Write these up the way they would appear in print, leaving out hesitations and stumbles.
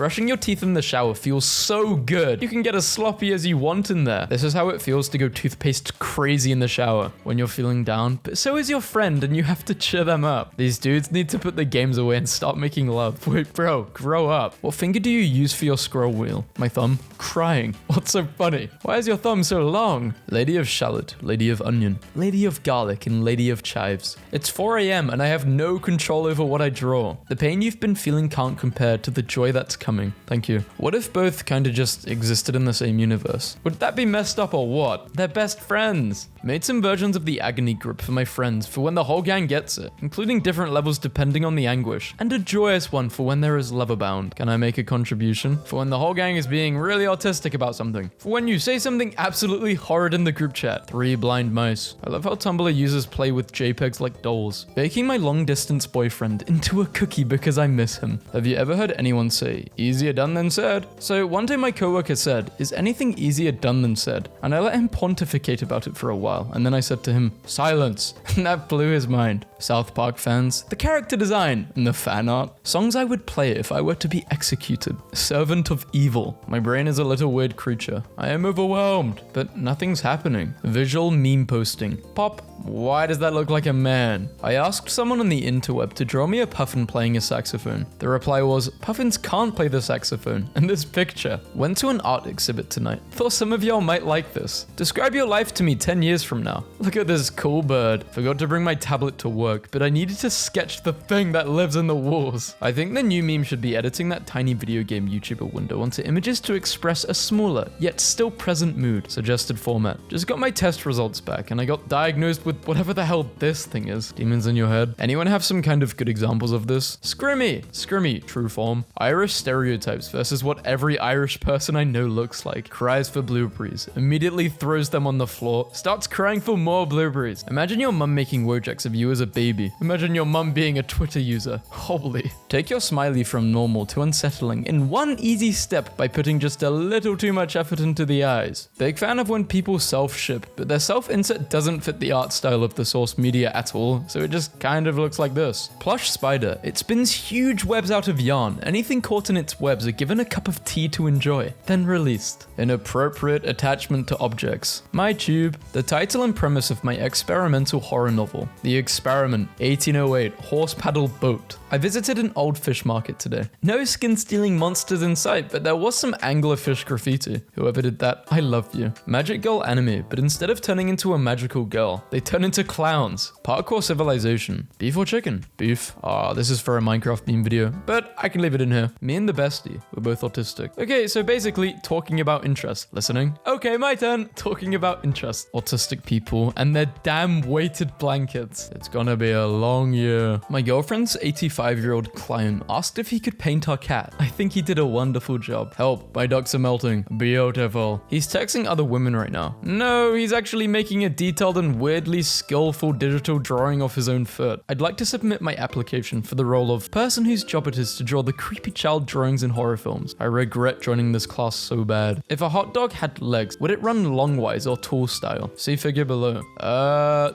Brushing your teeth in the shower feels so good. You can get as sloppy as you want in there. This is how it feels to go toothpaste crazy in the shower when you're feeling down, but so is your friend and you have to cheer them up. These dudes need to put the games away and start making love. Wait, bro, grow up. What finger do you use for your scroll wheel? My thumb? Crying. What's so funny? Why is your thumb so long? Lady of shallot, lady of onion, lady of garlic, and lady of chives. It's 4 a.m. and I have no control over what I draw. The pain you've been feeling can't compare to the joy that's coming. Thank you. What if both kind of just existed in the same universe? Would that be messed up or what? They're best friends. Made some versions of the agony grip for my friends for when the whole gang gets it, including different levels depending on the anguish, and a joyous one for when there is love abound. Can I make a contribution? For when the whole gang is being really autistic about something. For when you say something absolutely horrid in the group chat. 3 blind mice. I love how Tumblr users play with JPEGs like dolls. Baking my long distance boyfriend into a cookie because I miss him. Have you ever heard anyone say, easier done than said? So one day my coworker said, is anything easier done than said? And I let him pontificate about it for a while. And then I said to him, silence. And that blew his mind. South Park fans, the character design, and the fan art. Songs I would play if I were to be executed. Servant of evil. My brain is a little weird creature. I am overwhelmed, but nothing's happening. Visual meme posting. Pop. Why does that look like a man? I asked someone on the interweb to draw me a puffin playing a saxophone. The reply was, puffins can't play the saxophone. And this picture. Went to an art exhibit tonight. Thought some of y'all might like this. Describe your life to me 10 years from now. Look at this cool bird. Forgot to bring my tablet to work, but I needed to sketch the thing that lives in the walls. I think the new meme should be editing that tiny video game YouTuber window onto images to express a smaller, yet still present mood. Suggested format. Just got my test results back and I got diagnosed with whatever the hell this thing is. Demons in your head. Anyone have some kind of good examples of this? Scrimmy, true form. Irish stereotypes versus what every Irish person I know looks like. Cries for blueberries. Immediately throws them on the floor. Starts crying for more blueberries. Imagine your mum making Wojaks of you as a baby. Imagine your mum being a Twitter user. Holy. Take your smiley from normal to unsettling in one easy step by putting just a little too much effort into the eyes. Big fan of when people self-ship, but their self-insert doesn't fit the art style of the source media at all, so it just kind of looks like this. Plush spider. It spins huge webs out of yarn. Anything caught in its webs are given a cup of tea to enjoy, then released. Inappropriate attachment to objects. My tube. The title and premise of my experimental horror novel. The Experiment, 1808, horse paddle boat. I visited an old fish market today. No skin-stealing monsters in sight, but there was some anglerfish graffiti. Whoever did that, I love you. Magic girl anime, but instead of turning into a magical girl, they turn into clowns. Parkour civilization. Beef or chicken? Beef. This is for a Minecraft meme video, but I can leave it in here. Me and the bestie, we're both autistic. Okay, so basically, talking about interest. Listening? Okay, my turn. Talking about interest. Autistic people and their damn weighted blankets. It's gonna be a long year. My girlfriend's 85-year-old client asked if he could paint our cat. I think he did a wonderful job. Help, my ducks are melting. Beautiful. He's texting other women right now. No, he's actually making a detailed and weirdly skillful digital drawing of his own foot. I'd like to submit my application for the role of person whose job it is to draw the creepy child drawings in horror films. I regret joining this class so bad. If a hot dog had legs, would it run longwise or tall style? See figure below.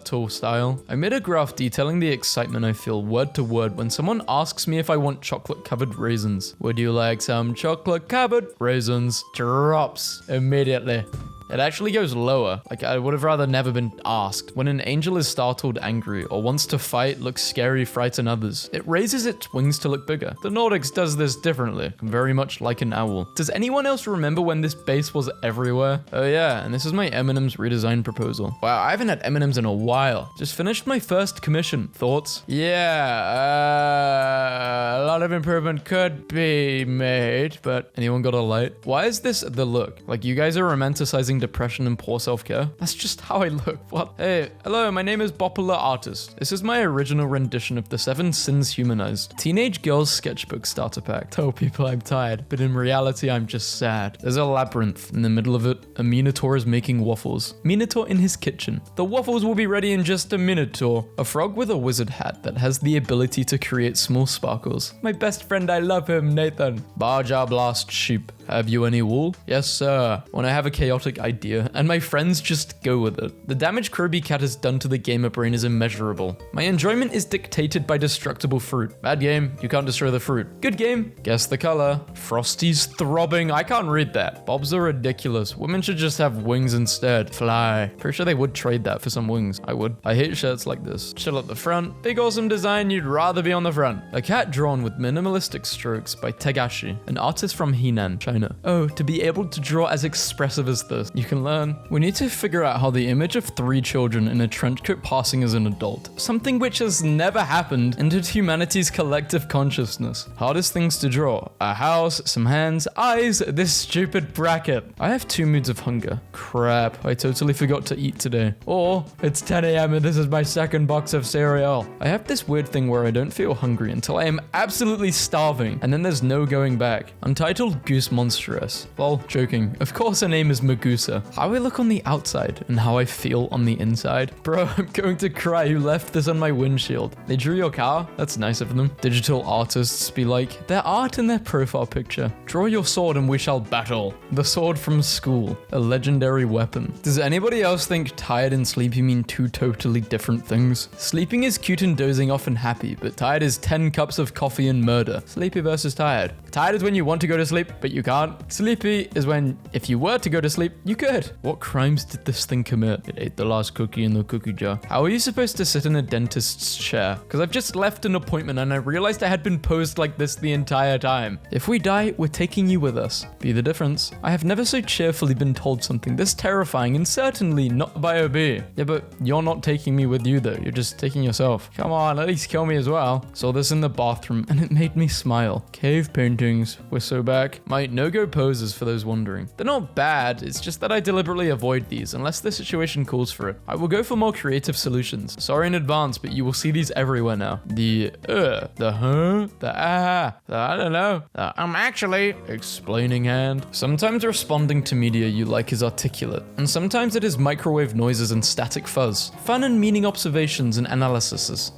Tall style. I made a graph detailing the excitement I feel word to word when someone asks me if I want chocolate covered raisins. Would you like some chocolate covered raisins? Drops immediately. It actually goes lower. Like, I would have rather never been asked. When an angel is startled, angry, or wants to fight, look scary, frighten others, it raises its wings to look bigger. The Nordics does this differently, very much like an owl. Does anyone else remember when this base was everywhere? Oh yeah, and this is my M&M's redesign proposal. Wow, I haven't had M&M's in a while. Just finished my first commission. Thoughts? Yeah, a lot of improvement could be made, but anyone got a light? Why is this the look? Like, you guys are romanticizing depression and poor self-care? That's just how I look. What? Hey, hello, my name is Popular Artist. This is my original rendition of the 7 Sins Humanized. Teenage Girl's Sketchbook Starter Pack. Tell people I'm tired, but in reality, I'm just sad. There's a labyrinth. In the middle of it, a Minotaur is making waffles. Minotaur in his kitchen. The waffles will be ready in just a Minotaur. A frog with a wizard hat that has the ability to create small sparkles. My best friend, I love him, Nathan. Barja Blast Sheep. Have you any wool? Yes, sir. When I have a chaotic idea, and my friends just go with it. The damage Kirby Cat has done to the gamer brain is immeasurable. My enjoyment is dictated by destructible fruit. Bad game, you can't destroy the fruit. Good game, guess the color. Frosty's throbbing, I can't read that. Bobs are ridiculous. Women should just have wings instead. Fly. Pretty sure they would trade that for some wings. I would. I hate shirts like this. Chill at the front. Big awesome design, you'd rather be on the front. A cat drawn with minimalistic strokes by Tegashi, an artist from Henan, China. Oh, to be able to draw as expressive as this. You can learn. We need to figure out how the image of 3 children in a trench coat passing as an adult, something which has never happened, entered humanity's collective consciousness. Hardest things to draw. A house, some hands, eyes, this stupid bracket. I have 2 moods of hunger. Crap, I totally forgot to eat today. Or, it's 10 a.m. and this is my second box of cereal. I have this weird thing where I don't feel hungry until I am absolutely starving, and then there's no going back. Untitled Goose Monstrous. Lol, joking. Of course her name is Magusa. How I look on the outside and how I feel on the inside. Bro, I'm going to cry. Who left this on my windshield? They drew your car? That's nice of them. Digital artists be like, their art in their profile picture. Draw your sword and we shall battle. The sword from school. A legendary weapon. Does anybody else think tired and sleepy mean 2 totally different things? Sleeping is cute and dozing off and happy, but tired is 10 cups of coffee and murder. Sleepy versus tired. Tired is when you want to go to sleep, but you can't. Sleepy is when, if you were to go to sleep, you could. What crimes did this thing commit? It ate the last cookie in the cookie jar. How are you supposed to sit in a dentist's chair? Because I've just left an appointment and I realized I had been posed like this the entire time. If we die, we're taking you with us. Be the difference. I have never so cheerfully been told something this terrifying, and certainly not by a bee. Yeah, but you're not taking me with you though. You're just taking yourself. Come on, at least kill me as well. Saw this in the bathroom and it made me smile. Cave paintings. We're so back. My no-go poses for those wondering. They're not bad, it's just that I deliberately avoid these unless the situation calls for it. I will go for more creative solutions. Sorry in advance, but you will see these everywhere now. The huh, the I don't know, I'm actually explaining hand. Sometimes responding to media you like is articulate, and sometimes it is microwave noises and static fuzz. Fun and meaning observations and analyses.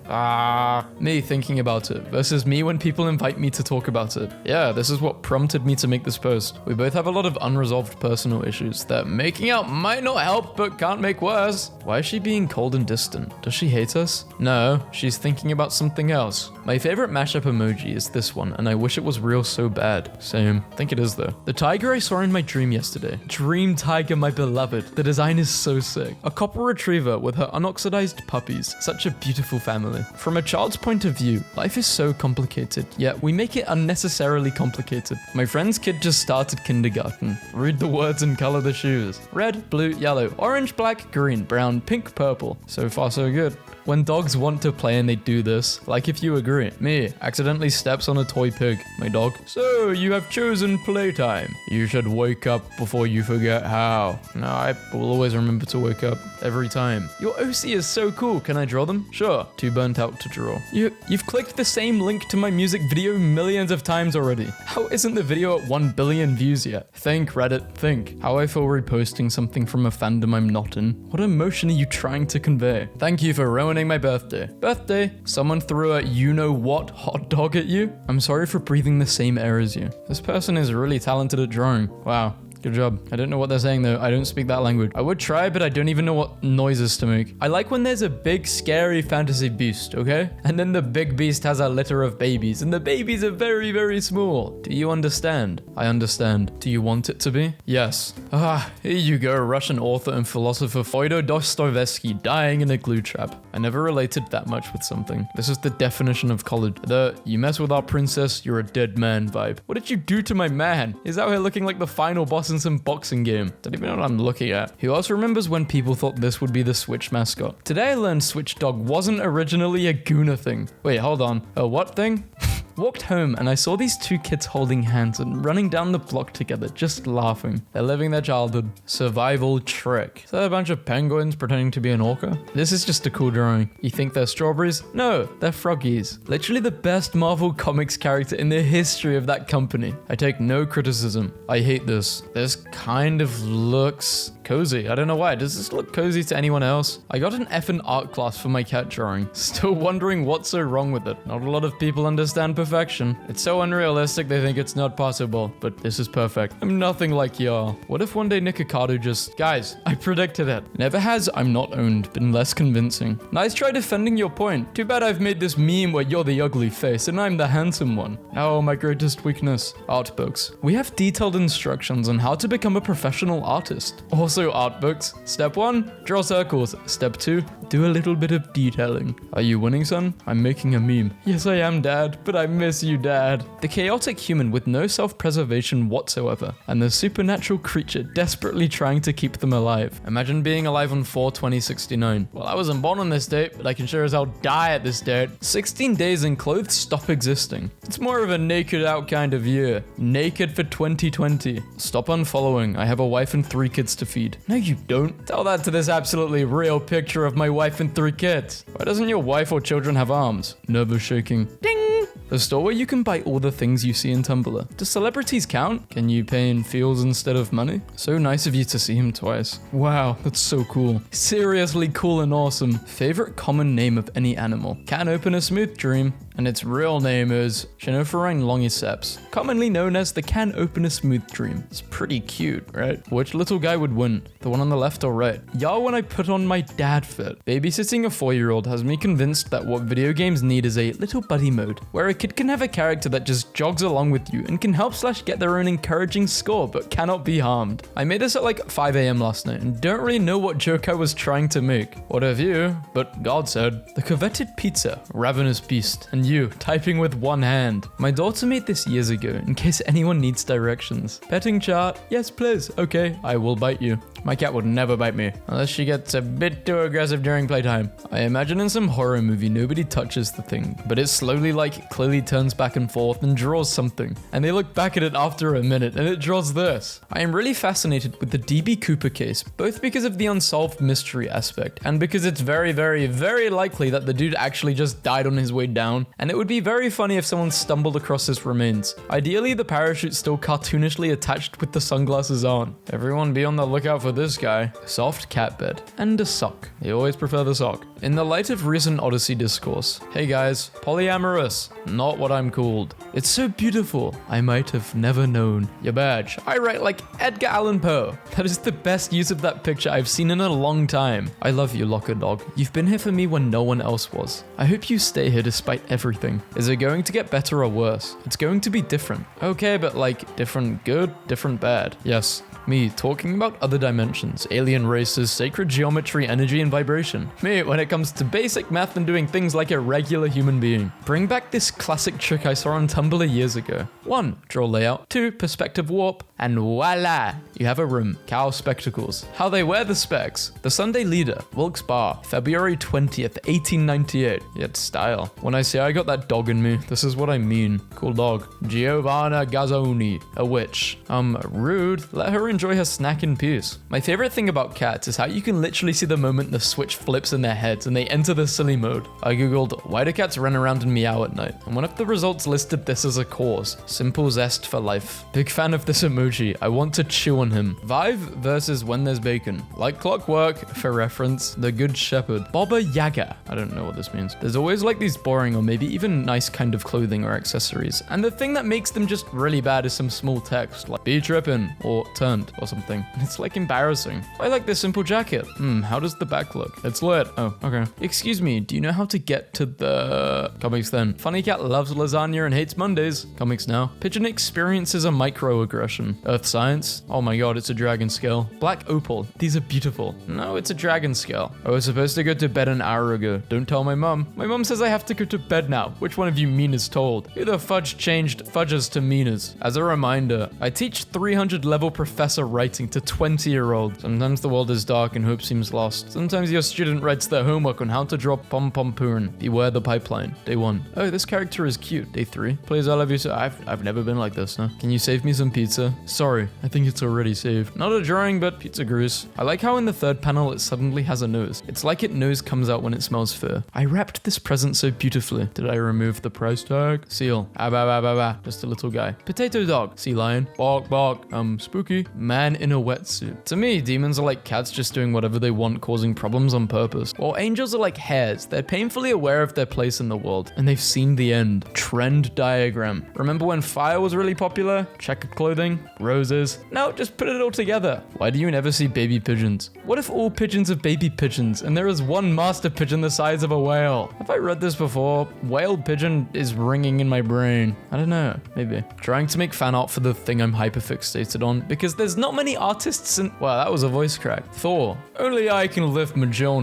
Me thinking about it versus me when people invite me to talk about it. Yeah, this is what prompted me to make this post. We both have a lot of unresolved personal issues that making out might not help but can't make worse. Why is she being cold and distant? Does she hate us? No, she's thinking about something else. My favorite mashup emoji is this one, and I wish it was real so bad. Same. I think it is though. The tiger I saw in my dream yesterday. Dream tiger, my beloved. The design is so sick. A copper retriever with her unoxidized puppies. Such a beautiful family. From a child's point of view, life is so complicated, yet we make it unnecessarily complicated. My friend's kid just started kindergarten. Read the words and color the shoes. Red, blue, yellow, orange, black, green, brown, pink, purple. So far so good. When dogs want to play and they do this, like if you agree. Me, accidentally steps on a toy pig. My dog, so you have chosen playtime. You should wake up before you forget how. No, I will always remember to wake up every time. Your OC is so cool. Can I draw them? Sure. Too burnt out to draw. You've clicked the same link to my music video millions of times already. How isn't the video at 1 billion views yet? Think, Reddit, think. How I feel reposting something from a fandom I'm not in. What emotion are you trying to convey? Thank you for ruining my birthday. Birthday? Someone threw a you-know-what hot dog at you? I'm sorry for breathing the same air as you. This person is really talented at drawing. Wow. Good job. I don't know what they're saying though. I don't speak that language. I would try, but I don't even know what noises to make. I like when there's a big scary fantasy beast, okay? And then the big beast has a litter of babies, and the babies are very, very small. Do you understand? I understand. Do you want it to be? Yes. Here you go, Russian author and philosopher Fyodor Dostoevsky dying in a glue trap. I never related that much with something. This is the definition of college. The you mess with our princess, you're a dead man vibe. What did you do to my man? He's out here looking like the final boss in some boxing game. Don't even know what I'm looking at. Who else remembers when people thought this would be the Switch mascot? Today I learned Switch Dog wasn't originally a Guna thing. Wait, hold on. A what thing? Walked home and I saw these 2 kids holding hands and running down the block together, just laughing. They're living their childhood. Survival trick. Is that a bunch of penguins pretending to be an orca? This is just a cool drawing. You think they're strawberries? No, they're froggies. Literally the best Marvel Comics character in the history of that company. I take no criticism. I hate this. This kind of looks cozy. I don't know why. Does this look cozy to anyone else? I got an F in art class for my cat drawing. Still wondering what's so wrong with it. Not a lot of people understand perfection. It's so unrealistic they think it's not possible, but this is perfect. I'm nothing like y'all. What if one day Nikocado just... Guys, I predicted it. Never has I'm not owned been less convincing. Nice try defending your point. Too bad I've made this meme where you're the ugly face and I'm the handsome one. Oh, my greatest weakness. Art books. We have detailed instructions on how to become a professional artist. Also art books. Step 1, draw circles. Step 2, do a little bit of detailing. Are you winning, son? I'm making a meme. Yes, I am, Dad, but I miss you, Dad. The chaotic human with no self-preservation whatsoever, and the supernatural creature desperately trying to keep them alive. Imagine being alive on 4/2069. Well, I wasn't born on this date, but I can sure as hell die at this date. 16 days and clothes stop existing. It's more of a naked out kind of year. Naked for 2020. Stop unfollowing. I have a wife and 3 kids to feed. No, you don't. Tell that to this absolutely real picture of my wife and 3 kids. Why doesn't your wife or children have arms? Nervous shaking. Ding! A store where you can buy all the things you see in Tumblr. Do celebrities count? Can you pay in feels instead of money? So nice of you to see him twice. Wow, that's so cool. Seriously cool and awesome. Favorite common name of any animal? Can open a smooth dream. And its real name is Chenophrine longiceps, commonly known as the can open a smooth dream. It's pretty cute, right? Which little guy would win? The one on the left or right? Y'all, when I put on my dad fit. Babysitting a 4-year-old has me convinced that what video games need is a little buddy mode, where a kid can have a character that just jogs along with you and can help/get their own encouraging score, but cannot be harmed. I made this at like 5 a.m. last night and don't really know what joke I was trying to make. What have you? But God said, the coveted pizza, ravenous beast, and you, typing with one hand. My daughter made this years ago, in case anyone needs directions. Petting chart, yes please, okay, I will bite you. My cat would never bite me, unless she gets a bit too aggressive during playtime. I imagine in some horror movie nobody touches the thing, but it slowly clearly turns back and forth and draws something. And they look back at it after a minute and it draws this. I am really fascinated with the DB Cooper case, both because of the unsolved mystery aspect, and because it's very, very, very likely that the dude actually just died on his way down, and it would be very funny if someone stumbled across his remains. Ideally, the parachute still cartoonishly attached with the sunglasses on. Everyone be on the lookout for this guy. Soft cat bed. And a sock. They always prefer the sock. In the light of recent Odyssey discourse, hey guys, polyamorous, not what I'm called. It's so beautiful, I might have never known. Your badge. I write like Edgar Allan Poe. That is the best use of that picture I've seen in a long time. I love you, Locker Dog. You've been here for me when no one else was. I hope you stay here despite everything. Is it going to get better or worse? It's going to be different. Okay, but different good, different bad. Yes. Me talking about other dimensions, alien races, sacred geometry, energy, and vibration. Me when it comes to basic math and doing things like a regular human being. Bring back this classic trick I saw on Tumblr years ago. 1. Draw layout. 2. Perspective warp. And voila! You have a room. Cow spectacles. How they wear the specs. The Sunday Leader. Wilkes Barre. February 20th, 1898. Yet style. When I say I got that dog in me, this is what I mean. Cool dog. Giovanna Gazzoni. A witch. Rude. Let her enjoy her snack in peace. My favorite thing about cats is how you can literally see the moment the switch flips in their heads and they enter the silly mode. I googled, why do cats run around and meow at night? And one of the results listed this as a cause. Simple zest for life. Big fan of this emoji. I want to chew on him. Vive versus When There's Bacon. Like clockwork, for reference, the Good Shepherd. Baba Yaga. I don't know what this means. There's always these boring or maybe even nice kind of clothing or accessories. And the thing that makes them just really bad is some small text like be trippin' or turned or something. And it's embarrassing. I like this simple jacket. How does the back look? It's lit. Oh, okay. Excuse me, do you know how to get to the... Comics then. Funny cat loves lasagna and hates Mondays. Comics now. Pigeon experiences a microaggression. Earth science. Oh my god, it's a dragon scale. Black opal. These are beautiful. No, it's a dragon scale. I was supposed to go to bed an hour ago. Don't tell my mum. My mum says I have to go to bed now. Which one of you meaners told? Who the fudge changed fudges to meaners? As a reminder, I teach 300 level professor writing to 20-year-olds. Sometimes the world is dark and hope seems lost. Sometimes your student writes their homework homework on how to draw pom-pom-poon. Beware the pipeline. Day 1. Oh, this character is cute. Day 3. Please, I love you so. I've never been like this, huh? Can you save me some pizza? Sorry, I think it's already saved. Not a drawing, but pizza grease. I like how in the third panel it suddenly has a nose. It's like its nose comes out when it smells fur. I wrapped this present so beautifully. Did I remove the price tag? Seal. Ah, bah, bah, bah, bah. Just a little guy. Potato dog. Sea lion. Bark, bark. Spooky. Man in a wetsuit. To me, demons are like cats just doing whatever they want, causing problems on purpose. While angels are like hares. They're painfully aware of their place in the world, and they've seen the end. Trend diagram. Remember when fire was really popular? Checkered clothing? Roses? No, just put it all together. Why do you never see baby pigeons? What if all pigeons are baby pigeons, and there is one master pigeon the size of a whale? Have I read this before? Whale pigeon is ringing in my brain. I don't know. Maybe. Trying to make fan art for the thing I'm hyperfixated on, because there's not many artists in... Wow, that was a voice crack. Thor. Only I can lift Magellan.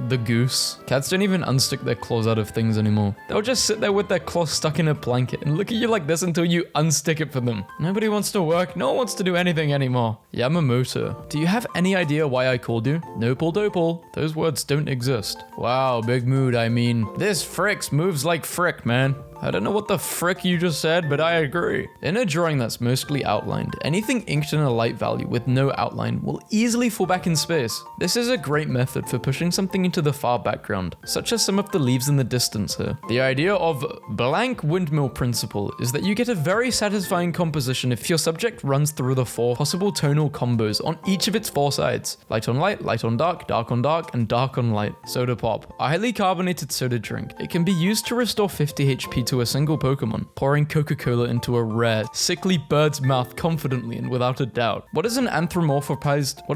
The goose. Cats don't even unstick their claws out of things anymore. They'll just sit there with their claws stuck in a blanket and look at you like this until you unstick it for them. Nobody wants to work. No one wants to do anything anymore. Yamamoto. Do you have any idea why I called you? Nopal dopal. Those words don't exist. Wow, big mood. I mean, this fricks moves like frick, man. I don't know what the frick you just said, but I agree. In a drawing that's mostly outlined, anything inked in a light value with no outline will easily fall back in space. This is a great method for pushing something into the far background, such as some of the leaves in the distance here. The idea of blank windmill principle is that you get a very satisfying composition if your subject runs through the 4 possible tonal combos on each of its 4 sides. Light on dark on dark, and dark on light. Soda pop. A highly carbonated soda drink. It can be used to restore 50 HP to a single Pokemon, pouring Coca-Cola into a rare, sickly bird's mouth confidently and without a doubt. What is an anthropomorphized